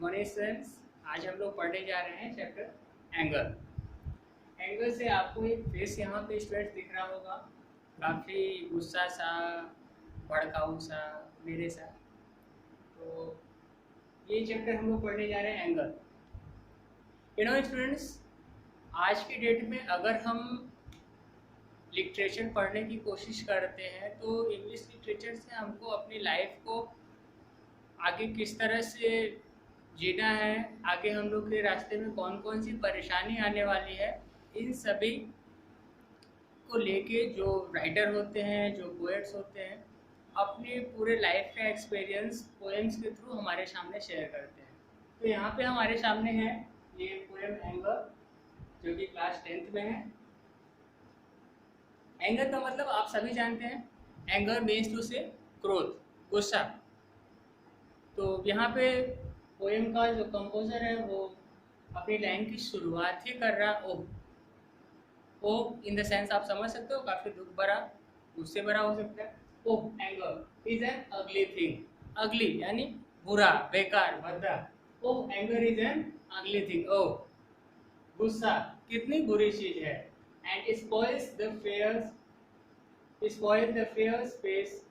Morning students. आज हम लोग पढ़ने जा रहे हैं चैप्टर एंगर। एंगर से आपको एक फेस यहाँ पे स्टूडेंट्स दिख रहा होगा, काफ़ी गुस्सा सा, भड़काऊ सा, मेरे सा। तो ये चैप्टर हम लोग पढ़ने जा रहे हैं एंगर। स्टूडेंट्स, आज की डेट में अगर हम लिटरेचर पढ़ने की कोशिश करते हैं तो इंग्लिश लिटरेचर से हमको अपनी लाइफ को आगे किस तरह से जीना है, आगे हम लोग के रास्ते में कौन कौन सी परेशानी आने वाली है, इन सभी को लेके जो राइटर होते हैं, जो पोएट्स होते हैं, अपने पूरे लाइफ का एक्सपीरियंस पोएम्स के थ्रू हमारे सामने शेयर करते हैं। तो यहाँ पे हमारे सामने है ये पोएम एंगर, जो कि क्लास 10th में है। एंगर का मतलब आप सभी जानते हैं, एंगर मीन्स टू से क्रोध, गुस्सा। तो यहाँ पे पोएम का जो कंपोजर है वो अपनी लाइन की शुरुआत ही कर रहा ओ इन द सेंस आप समझ सकते हो, काफी दुख भरा, गुस्से भरा हो सकता है। Oh anger is an ugly thing. Ugly यानी बुरा, बेकार, भद्दा। Oh anger is an ugly thing. Oh गुस्सा कितनी बुरी चीज है। And spoils the fair space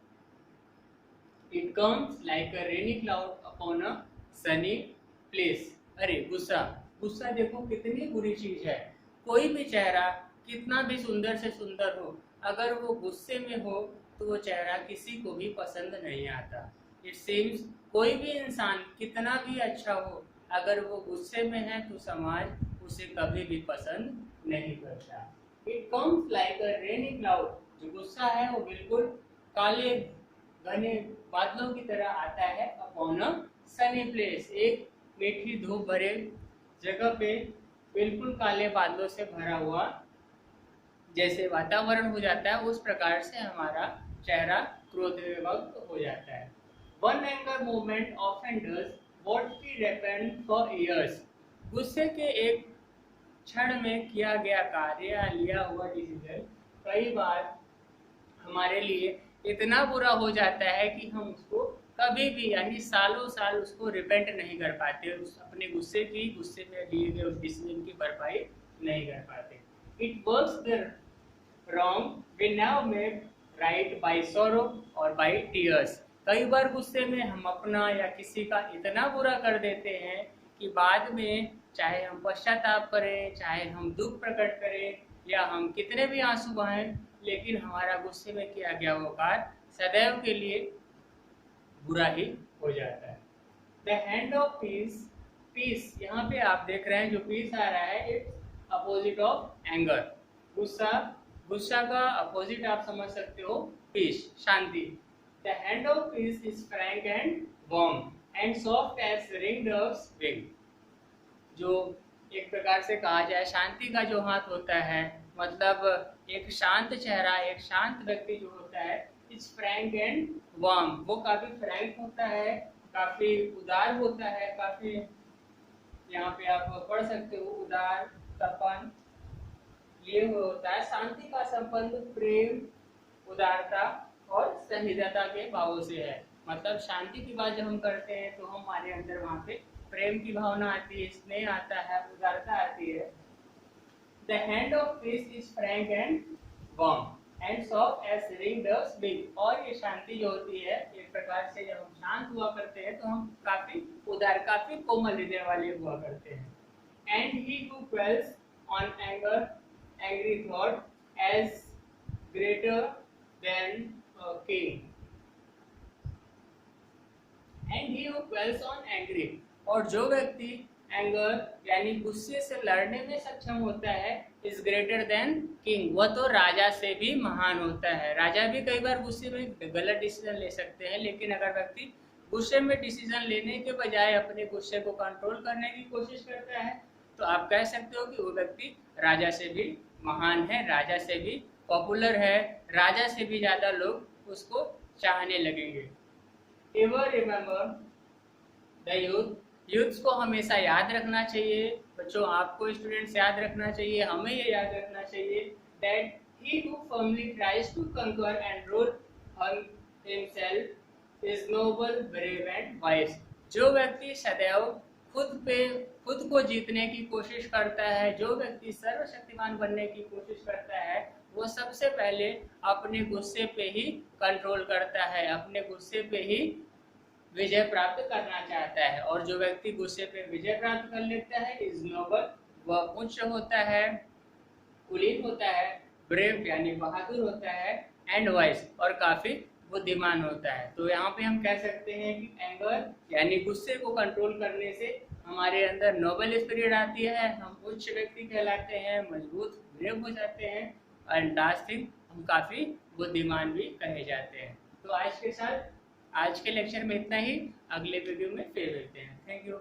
It comes like a rainy cloud upon a sunny place। अरे गुस्सा देखो कितनी बुरी चीज है। कोई भी चेहरा कितना भी सुंदर से सुंदर हो, अगर वो गुस्से में हो तो वो चेहरा किसी को भी पसंद नहीं आता। इट सीम्स कोई भी इंसान कितना भी अच्छा हो, अगर वो गुस्से में है तो समाज उसे कभी भी पसंद नहीं करता। It comes like a rainy cloud. जो गुस्सा है वो बिल्कुल काले घने बादलों की तरह आता है अपॉन अ सनी प्लेस। एक मीठी धूप भरे जगह पे बिल्कुल काले बादलों से भरा हुआ जैसे वातावरण हो जाता है, उस प्रकार से हमारा चेहरा क्रोधान्वित हो जाता है। One anger movement often does what we repent for years. गुस्से के एक क्षण में किया गया कार्य या लिया हुआ डिसीजन कई बार हमारे लिए इतना बुरा हो जाता है कि हम उसको कभी भी यानी सालों साल उसको रिपेंट नहीं कर पाते, उस अपने गुस्से में लिए गए उस डिसीजन की भरपाई नहीं कर पाते। It works the wrong we now make right by sorrow और बाय टीयर्स। कई बार गुस्से में हम अपना या किसी का इतना बुरा कर देते हैं कि बाद में चाहे हम पश्चाताप करें, चाहे हम दुख प्रकट करें या हम कितने भी आंसू बहाएं, लेकिन हमारा गुस्से में किया गया वो कार्य सदैव के लिए बुरा ही हो जाता है। द हैंड ऑफ पीस यहाँ पे आप देख रहे हैं जो पीस आ रहा है, इट्स अपोजिट ऑफ एंगर। गुस्सा का अपोजिट आप समझ सकते हो पीस, शांति। The hand of peace is frank and warm and soft as ring doves wing. जो एक प्रकार से कहा जाए शांति का जो हाथ होता है, मतलब एक शांत चेहरा, एक शांत व्यक्ति जो होता है, इस फ्रैंक एंड वार्म, वो काफी फ्रैंक होता है, काफी उदार होता है, काफी यहाँ पे आप पढ़ सकते हो उदार तपन लिए हुए होता है। शांति का संबंध प्रेम, उदारता और सहृदयता के भावों से है। मतलब शांति की बात जब हम करते हैं तो हमारे अंदर वहाँ पे प्रेम की भावना आती है, स्नेह आता है, उदारता आती है। The hand of peace is frank and warm and soft as ring doves wing। और ये शांति जो होती है, एक प्रकार से जब हम शांत हुआ करते हैं तो हम काफी उदार, काफी कोमल हृदय वाले हुआ करते हैं। And he who quells on angry thought as greater than a king। And he who quells on angry, और जो व्यक्ति एंगर यानी गुस्से से लड़ने में सक्षम होता है, इज ग्रेटर देन किंग, वह तो राजा से भी महान होता है। राजा भी कई बार गुस्से में गलत डिसीजन ले सकते हैं, लेकिन अगर व्यक्ति गुस्से में डिसीजन लेने के बजाय अपने गुस्से को कंट्रोल करने की कोशिश करता है तो आप कह सकते हो कि वो व्यक्ति राजा से भी महान है, राजा से भी पॉपुलर है, राजा से भी ज्यादा लोग उसको चाहने लगेंगे। एवर रिमेंबर द यूथ्स को हमेशा याद रखना चाहिए। बच्चों, आपको स्टूडेंट्स याद रखना चाहिए, हमें ये याद रखना चाहिए that he who firmly tries to conquer and rule himself is noble, brave and wise। जो व्यक्ति सदैव खुद को जीतने की कोशिश करता है, जो व्यक्ति सर्वशक्तिमान बनने की कोशिश करता है, वो सबसे पहले अपने गुस्से पे ही कंट्रोल करता है, अपने गुस्से पे ही विजय प्राप्त करना चाहता है। और जो व्यक्ति गुस्से पे विजय प्राप्त कर लेता है इज नोबल, वह उच्च होता है, कुलीन होता है, ब्रेव यानी बहादुर होता है, एंड वाइस और काफी बुद्धिमान होता है। तो यहाँ पे हम कह सकते हैं कि एंगर यानी गुस्से को कंट्रोल करने से हमारे अंदर नोबल स्पिरिट आती है, हम उच्च व्यक्ति कहलाते हैं, मजबूत ब्रेव हो जाते हैं, एंड लास्ट थिंग हम काफी बुद्धिमान भी कहे जाते हैं। तो आज के लेक्चर में इतना ही, अगले वीडियो में फिर मिलते हैं। Thank you.